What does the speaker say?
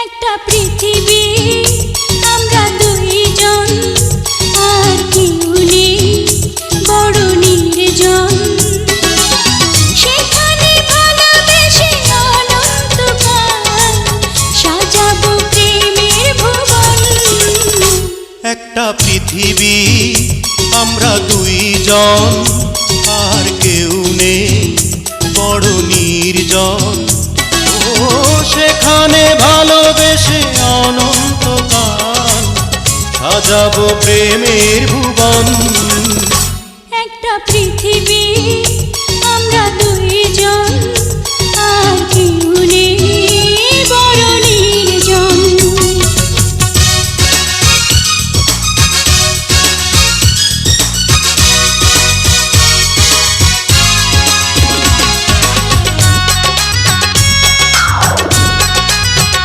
একটা পৃথিবী আমরা দুইজন, আর কেউ নেই বড় নির্জন। সেখানে ভালোবেসে অনন্তকাল সাজাবো প্রেমের ভুবন। একটা পৃথিবী আমরা দুইজন, আর কেউ নেই বড় নির্জন। ও সেখানে ভালোবেসে অনন্তকাল সাজাবো প্রেমের ভুবন।